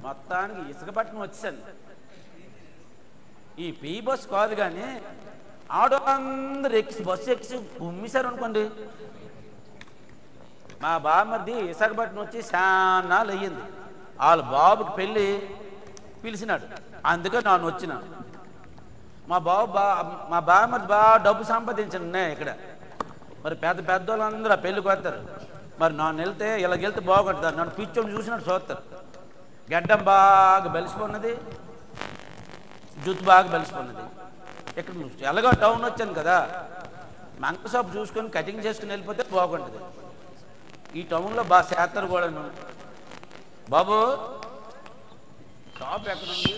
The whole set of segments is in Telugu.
మొత్తానికి ఇసుకపట్నం వచ్చాను. ఈ పీ బస్ కాదు కానీ ఆడోళ్ళందరూ ఎక్కి బస్సు ఎక్కి కుమ్మిశారు అనుకోండి. మా బామ్మది విశాఖపట్నం వచ్చి చాన్నాళ్ళు అయ్యింది. వాళ్ళ బాబుకి పెళ్ళి పిలిచినాడు, అందుకే నేను వచ్చినాను. మా బామ్మది బాగా డబ్బు సంపాదించాను ఇక్కడ. మరి పెద్ద పెద్దోళ్ళందరూ ఆ పెళ్ళికి వస్తారు. మరి నన్ను వెళ్తే ఇలాగ వెళ్తే బాగుంటుంది. నన్ను పిచ్చోని చూసినట్టు చూస్తారు. గడ్డం బాగా బలిసిపోన్నది, జుత్తు బాగా బలిసిపోన్నది. ఇక్కడ ఎలాగో టౌన్ వచ్చాను కదా, మంగ షాప్ చూసుకొని కటింగ్ చేసుకుని వెళ్ళిపోతే బాగుంటుంది. ఈ టౌన్లో బాగా చేస్తారు కూడాను. బాబు షాప్ ఎక్కడుంది?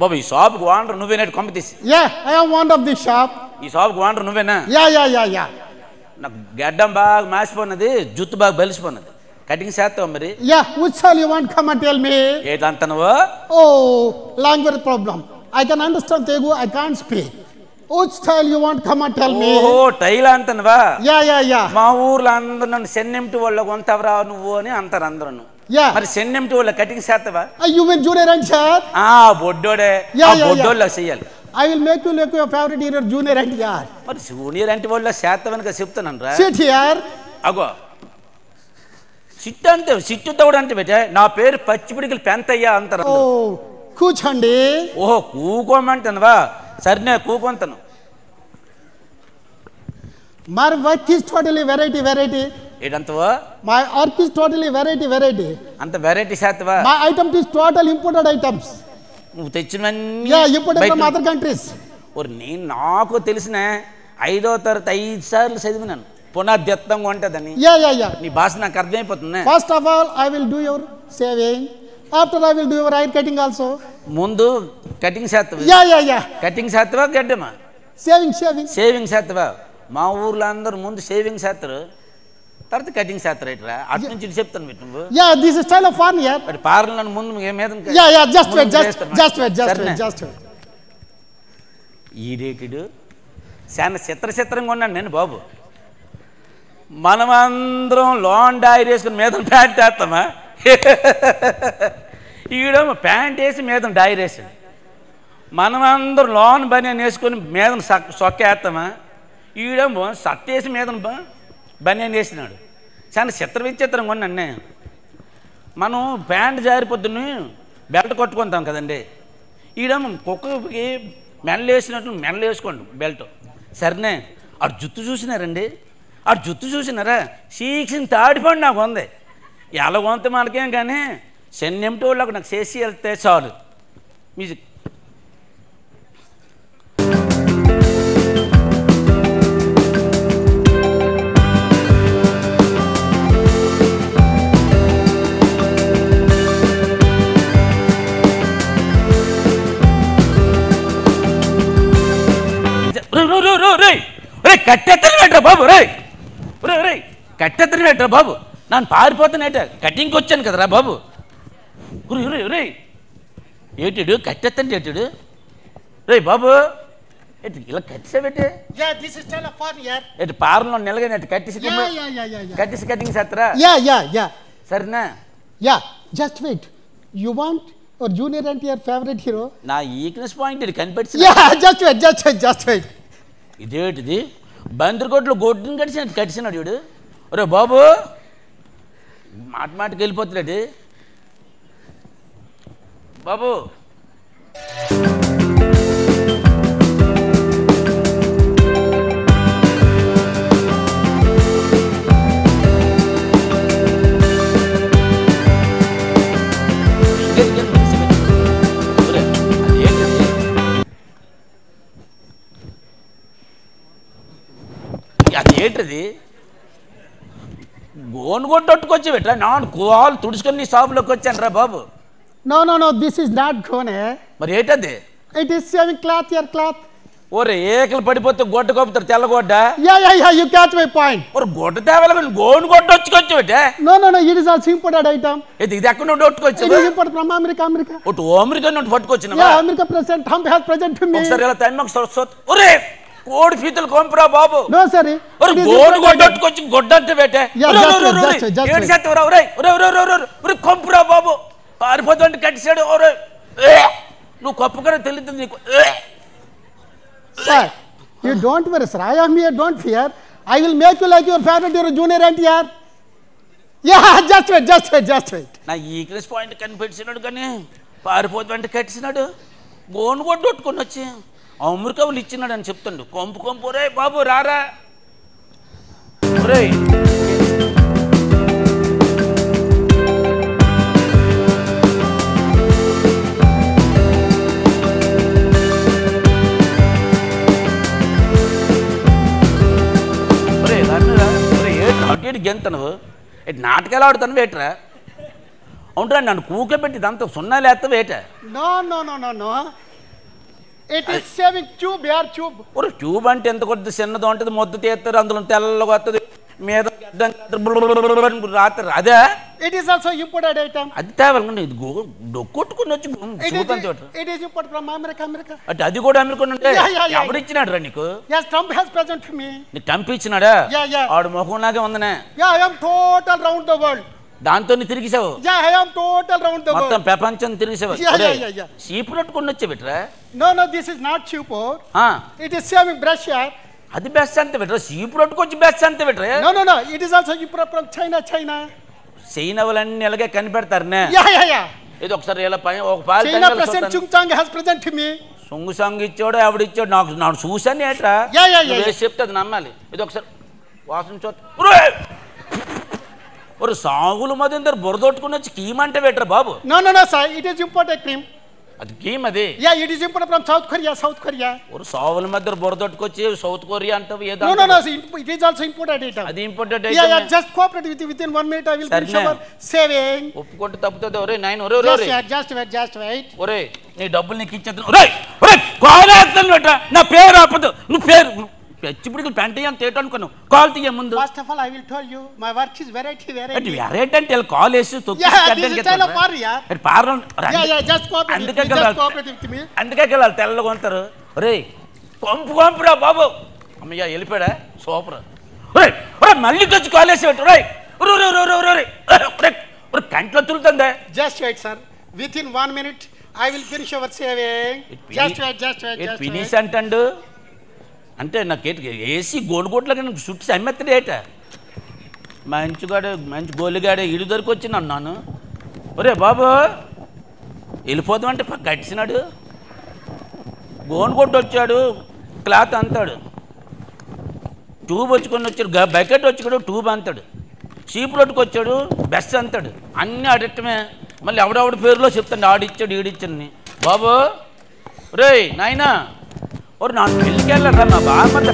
బాబు ఈ షాప్కి ఓనర్ నువ్వేనా? Companies I am owner of the shop. ఈ షాప్కి ఓనర్ నువ్వేనా? యా నాకు గడ్డం బాగా మాసిపోన్నది, జుత్తు బాగా బలిసిపోన్నది. కటింగ్ చేస్తావు మరి? which style you want, come and tell me. ఏంటంత నువ్వు? Language problem. I can understand Telugu, I can't speak. Which style you want, come and tell me. Tile అంతనువా? యా మా ఊర్లో అందరూ నన్ను సెన్నెంటి వాళ్ళ కొంతవరా నువ్వు అని అంటారు అందరూ. మరి సెన్నెంటి వాళ్ళ కటింగ్ చేస్తావా? You mean junior and sir? బొడ్డోడే, బొడ్డోళ్ళ చెయ్యాలి. I will make you look your favorite hero, junior and sir. మరి జూనియర్ అంటే వాళ్ళ చేస్తావని చెప్తాను రా. Sit here. అగో సిట్టు అంటే సిట్టు తోడు అంటే బేటే నా పేరు పచ్చిపిడికలు పెంతయ్యా అంటారు. కూర్చోండి. ఓహో కూకోమంటానువా? సరేనే కూకొంతను. My work is totally variety. ఏంటంతవా? My work is totally variety. అంత వెరైటీ చేస్తావా? My item is total imported items. నువ్వు తెచ్చినవన్నీ imported from other countries. నేను నాకు తెలిసిన 5వ తరగతి 5 సార్లు చదివినాను. పునర్దత్తంగా ఉంటుందని. యా నీ భాష నాకు అర్థమైపోతుంది. First of all, I will do your saving. After I will do your hair cutting also. ముందు కటింగ్ చేస్తావా? యా కటింగ్ చేస్తావా గడ్డమా? సేవింగ్ చేస్తావా? మా ఊర్లో అందరూ ముందు సేవింగ్ చేస్తారు, తర్వాత కటింగ్ చేస్తారు. ఇట్లా అటు నుంచి చెప్తాను మీరు. నువ్వు this is style of foreign here. మరి పార్లర్ నన్ను ముందు మీద just wait. ఈ రేటుడు చాలా చిత్రంగా ఉన్నాను నేను బాబు. మనమందరం లాన్ డైర్ వేసుకుని మీద ప్యాంట్ వేస్తామా? ఈడేమో ప్యాంట్ వేసి మీద డైర్ వేసాడు. మనమందరం లాన్ బనియన్ వేసుకొని మీద సొక్క వేస్తామా? ఈడేమో షర్ట్ వేసి మీద బనియన్ వేసినాడు. చాలా విచిత్రంగా ఉన్నాను. మనం ప్యాంట్ జారిపోద్దుని బెల్ట్ కొట్టుకుంటాం కదండి. ఈడేమో కుక్కకి మెడలు వేసినట్టు మెడలు వేసుకోండి బెల్ట్. సరేనే ఆడు జుత్తు చూసినారండి, ఆడు జుత్తు చూసినారా? సీక్సిన తాడిపండి నాకు ఉంది. ఎలా కొంత మనకేం కానీ సెన్నెంటి వాళ్ళకు నాకు చేసి వెళ్తే చాలు. మ్యూజిక్ కట్టెత్తనేట్రా బాబు, కట్టెత్తనేట్రా బాబు. నన్ను పారిపోతానేట, కటింగ్కి వచ్చాను కదరా బాబు. ఏటాడు కట్టెత్తండి ఏటాడు? బాబు ఇలా కట్టేసాబెట్టి పారంలో నిలగా కట్టేసి కటింగ్ చేస్తారా? సరేనా? Just wait. You want or junior and your favorite hero? నా వీక్నెస్ పాయింట్ ఇది కనిపెట్టి. just wait. ఇదేంటిది? బందరుకోట్లో గొడ్డుని కట్టినాడు వీడు. ఒరే బాబు మాటకి వెళ్ళిపోతున్నాడు బాబు. అదేంటిది? గోను కొట్టుకొచ్చి పెట్టరా నాన్న కాలు తుడుచుకొని నీ షాపులోకి వచ్చాను రా బాబు. No, this is not gone. మరి ఏంటది? It is saving cloth, your cloth. ఓరే ఏకలు పడిపోతే గొడ్డ కొప్పుతారు తెల్లగొడ్డ. Yeah, you catch my point. ఓరు గొడ్డ తేవాలి గోను కొట్టుకొచ్చి పెట్టే. No, it is also imported item. ఇది ఎక్కడ నుండి కొట్టుకొచ్చి? It is imported from America. ఒకటి అమెరికా నుండి పట్టుకొచ్చినా? Yeah, America President Trump has present to me. ఒకసారి ఇలా తన్మకు ఒరే కోడి ఫీతులు కొంపరా బాబు. No, sir. ఒరే గోను కొట్టుకొచ్చి గొడ్డ అంటే పెట్టే. ఒరే కొంపరా బాబు పారిపోతుంటే కట్టిసాడు. ఒరే నువ్వు కప్పు కూడా తెలియదు నీకు. Sir, you don't worry, sir. I am here, don't fear. I will make you like your favorite, your junior NTR. Yeah, just wait. నా ఈక్నెస్ పాయింట్ కనిపెట్టినాడు కానీ పారిపోతుంటే కట్టిసినాడు. గోను కొట్టుకొని వచ్చి అమెరికా వాళ్ళు ఇచ్చినాడు అని చెప్తాడు. కొంపు రే బాబు రారా. రే అటు గెంతను నాటకాలు ఆడుతాను వేటరా. అవునరా నన్ను కూకబెట్టి దాంతో సున్నా లేస్తా వేట. No. It is saving tube, your tube. ఒక ట్యూబ్ అంటే ఎంత కొద్ది చిన్నదో ఉంటుంది, మొద్దు తీస్తారు, అందులో తెల్లగా వస్తుంది, మీద రాత్రి అదే. It is also imported item. అది తేవాలండి. ఇది కొట్టుకుని వచ్చి It is imported from America. అంటే అది కూడా అమెరికా ఉంటే ఎవడు ఇచ్చినాడు రా నీకు? Yes, Trump has present to me. నీకు ట్రంప్ ఇచ్చినాడా? Yeah. ఆడు ముఖం లాగే ఉందనే. Yeah, I am total round the world. దాంతో తిరిగిసావు? Yeah, I am total round the world. మొత్తం ప్రపంచం తిరిగిసావు. Yeah. చీపు పట్టుకుని వచ్చే Bitra. No, this is not cheap. It is saving brush here. అది బెస్ట్ అంతే బిట్రా. చీపు పట్టుకొచ్చి బెస్ట్ అంతే బిట్రా. No. It is also imported from China. China వాళ్ళన్నీ ఎలాగే కనిపెడతారనే. Yeah. ఇది ఒకసారి ఇలా పైన ఒక పాలు China President Chung has present to me. సొంగు సంగు ఇచ్చాడు ఎవడిచ్చాడు నాకు చూసాను ఏట్రా. వేసి చెప్తే అది నమ్మాలి. ఇది ఒకసారి వాసన చూడ ఒక సాగులు మధ్య బురదొట్టుకుని వచ్చి కీమ్ అంటే పెట్టరా బాబు. No, sir. It is imported cream. అది కీమ్ అది. Yeah, it is imported from South Korea. ఒక సాగుల మధ్య బురదొట్టుకొచ్చి సౌత్ కొరియా అంటావు ఏదో. No. It is also imported item. అది imported Yeah, just cooperate with you. Within 1 minute I will finish our saving. ఒప్పుకుంటే తప్పుతుంది. ఒరే నాయన ఒరే Just wait. ఒరే నీ డబ్బులు నీకు ఇచ్చేద్దాను. ఒరే కాలేస్తాను బెట్రా. నా పేరు ఆపదు. నువ్వు పేరు పెచ్చిపుడికి పెంట అని తేట అనుకున్నావు. కాల్ తీయ ముందు. First of all, I will tell you my work is variety. Variety అంటే కాల్ వేసి అందుకే వెళ్ళాలి తెల్లగా ఉంటారు. ఒరే కొంపురా బాబు. అమ్మయ్య వెళ్ళిపోయాడా సూపర్. మళ్ళీ వచ్చి కాల్ వేసి పెట్టు. కంట్లో తులుతుందా? Just wait, sir. Within 1 minute I will finish our saving. Just wait. Finish అంటాడు అంటే నాకేంటి ఏసీ గోలుగోట్లకి నాకు చుట్టూ అమ్మెత్తడు ఏట. మంచి గోలిగాడే ఇడు దొరికి వచ్చి అన్నాను. ఒరే బాబు వెళ్ళిపోదామంటే కట్టినాడు. గోను కొట్టు వచ్చాడు, క్లాత్ అంతాడు, ట్యూబ్ వచ్చుకొని వచ్చాడు, బకెట్ వచ్చాడు, ట్యూబ్ అంతాడు, చీపు రొట్టుకు వచ్చాడు, బెస్ట్ అంతాడు, అన్నీ ఆడటమే. మళ్ళీ ఎవడెవడి పేరులో చెప్తాడు ఆడిచ్చాడు ఈడిచ్చాడని. బాబు రే నాయనా और ना मिल के लड़ रहा बाहर मत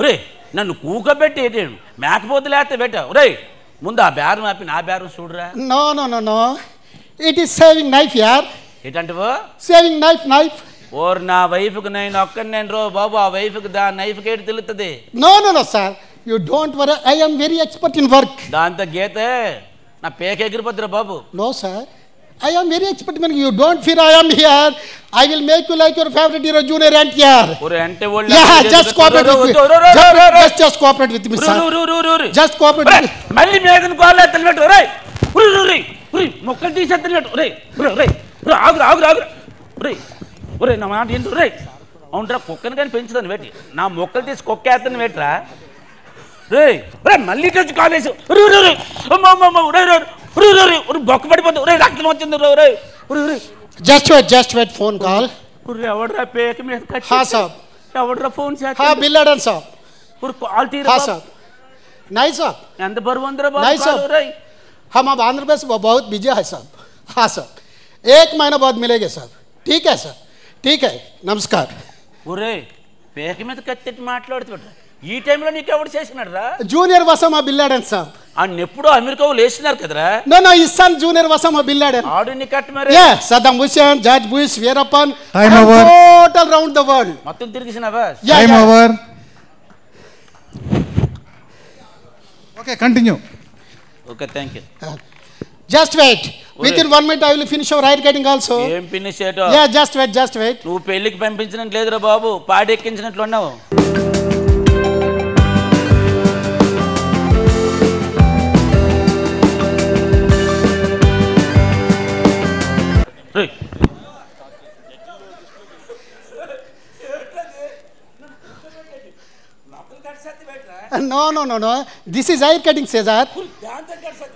रे నన్ను కూకబెట్టి మేకపోతే లేతే బెట్ట. ఒరేయ్ ముందు ఆ బేరం ఆపి నా బేరం చూడరా. No. It is saving knife here. ఏంటంటవో? Saving knife. ఓర్ నా వైఫ్కి నేను ఒక్కనేను రో బాబు. ఆ వైఫ్కి నైఫ్ కేటి తెలుస్తుంది. No, sir. You don't worry. I am very expert in work. దాంతో గీతే నా పేక ఎగిరిపోద్దురా బాబు. No, sir. I am very expert in work. You don't fear. I am here. I will make you like your favorite hero, junior NTR. ఒరే అంటే old. Yeah, just cooperate with me. Just cooperate with me, sir. Just cooperate with me. మళ్ళీ మీదన కాల్ ఎత్తనట్టు. ఒరేయ్ మొక్కలు తీసేస్తున్నట్టు. ఒరే నా మాట ఏంటి? రే అవునరా కుక్కని కానీ పెంచుతాను వేటి. నా మొక్కలు తీసి కుక్కేస్తాను వేట్రా. రే మళ్ళీ వచ్చి కాలేసి బొక్క పడిపోతుంది. రే రక్తం వచ్చింది. Just wait. Phone call. ఎవడరా పేక మీద हाँ साहब. ఎవడరా ఫోన్ हाँ చేస్తాడు बिल लाडन साहब ఇప్పుడు క్వాలిటీ हाँ साहब नहीं साहब ఎంత బరువు ఉందిరా బాబు नहीं साहब కాలు రేయ్. हम अब आंध्र प्रदेश बहुत बिजी है साहब हाँ सर 1 महीना बाद मिलेंगे सर ठीक है सर ठीक है नमस्कार ఒరే పేక మీద కత్తెట్టి మాట్లాడుతుంట ఈ టైంలో నీకు ఎవడు చేసినాడు రా जूनियर वसमा बिल लाडन साहब ఆయన ఎప్పుడో అమెరికా లేచినారు కదరా No, no, his son Junior Wasama Bin Laden. ఆడు నీ కట్ట మరి Yeah, Saddam Hussein, George Bush, Veerappan, Time and over. total round the world. మొత్తం తిరిగిసినావా Yeah, Time yeah. over. Okay, continue. Okay thank you Just wait. Within 1 minute, I will finish our hair cutting also. ఏం finish చేయటో Yeah, just wait, just wait. నువ్వు పెళ్లికి పంపించినట్టు లేదురా బాబు పాడి ఎక్కించినట్లు ఉన్నావు రేయ్. No, no, no, no. This is hair cutting, Cesar.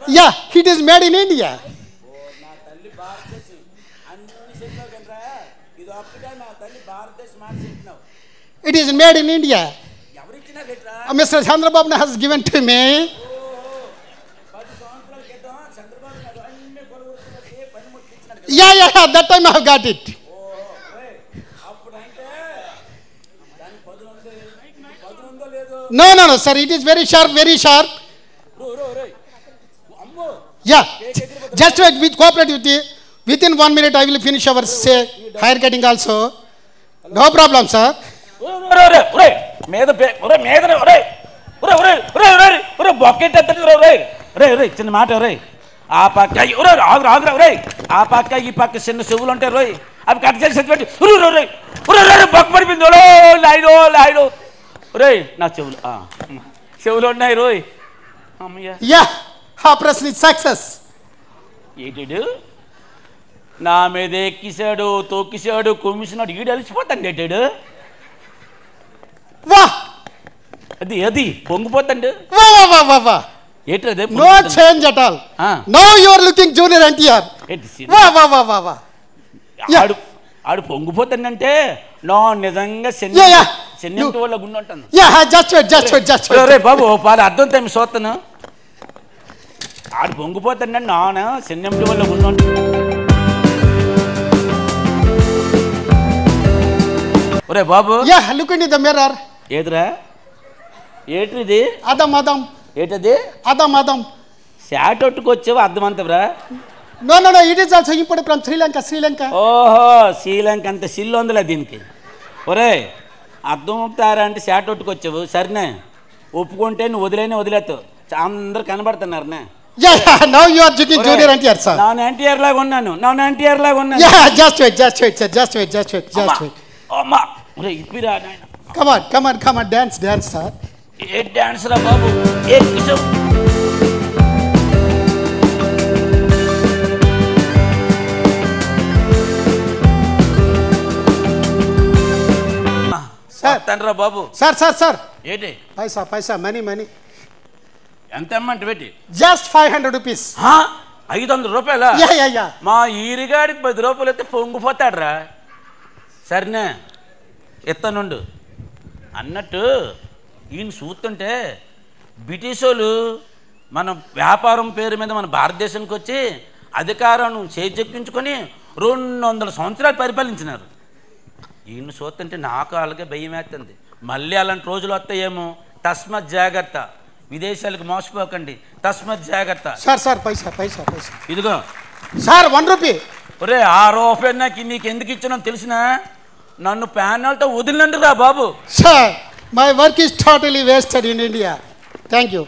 Yeah, it is made in India. It is made in India. Mr. Chandrababu has given to me. Yeah, yeah, yeah. That time I have got it. No, no, no, sir. It is very sharp, very sharp. Yeah. Just wait. With cooperate with you. Within 1 minute, I will finish our hair cutting also. No problem, sir. మీద బొక్కెట్ చిన్న మాట ఒరే ఆ పక్క ఆగురా ఆ పక్క ఈ పక్క చిన్న చెవులు ఉంటాయి రోయ్ అవి కట్ చేసి పెట్టి బొక్క పడిపోయింది లాయిడో ఒరే నా చెవులు ఉన్నాయి రోయ్ అమ్మయ్య Yeah. Operation is success. ఏటాడు నా మీద ఎక్కిసాడు తొక్కిసాడు కుమ్మిసినాడు ఈడు అలిసిపోతాడు ఏటాడు Wah. అది పొంగిపోతాడు Wah, wah, wah, wah, wah. ఏటదే No change at all. Now you are looking junior NTR. Wah, wah, wah, wah, wah. ఆడు పొంగిపోతాడంటే నా నిజంగా Yeah, yeah. చెన్నెంటి వాళ్ళ గుండె ఉంటాను Yeah, just wait, just wait, just wait. రే బాబు పాలు అర్థం తేమి చూస్తాను ఆడు పొంగిపోతాడంటే నాన్న చెన్నెంటి వాళ్ళ గుండె ఉంటాను ఒరే బాబు Yeah, look into the mirror. ఏదిరా ఏటిది Adam, Adam. ఏటది Adam, Adam. శాటొట్టుకు వచ్చావు అర్థమంతవరా No, no, no. It is also imported from Sri Lanka, Sri Lanka. ఓహో శ్రీలంక అంత సిల్లు ఉందిలే దీనికి ఒరే అర్థం అవుతారా అంటే శాటొట్టుకు వచ్చావు సరేనే ఒప్పుకుంటే నువ్వు వదిలేస్తావు అందరు కనబడుతున్నారనే Yeah, yeah. Now you are looking junior NTR, sir. నా ఎన్టీఆర్ లాగా ఉన్నాను Yeah, just wait, just wait, sir. Just wait, just wait, just wait. అమ్మా ఒరే ఇప్పిరా నాయన Come on, come on, come on. Dance, dance, sir. A dance రా బాబు ఏ కిషోర్ Sir. తండ్రా బాబు Sir, sir, sir. ఏంటి Paisa, paisa, money, money. ఎంత అమ్మంటే పెట్టి Just 500 rupees. 500 రూపాయల Yeah, yeah, yeah. మా ఈరిగాడికి 10 రూపాయలు అయితే పొంగిపోతాడురా సరేనే ఎత్తనుండు అన్నట్టు ఈయన చూస్తుంటే బ్రిటిష్ వాళ్ళు మన వ్యాపారం పేరు మీద మన భారతదేశానికి వచ్చి అధికారం చేజెక్కించుకొని 200 సంవత్సరాలు పరిపాలించినారు ఈయన చూస్తుంటే నాకు అలాగే భయం వేస్తుంది మళ్ళీ అలాంటి రోజులు వస్తాయేమో తస్మత్ జాగ్రత్త విదేశాలకు మోసపోకండి తస్మత్ జాగ్రత్త Sir, sir, paisa, paisa, paisa. ఇదిగో Sir, 1 rupee. ఒరే ఆ రూపాయి నాకు నీకు ఎందుకు ఇచ్చినా తెలిసినా నన్ను ప్యానల్తో వదిలినందుకు రా బాబు Sir, my work is totally wasted in India. Thank you.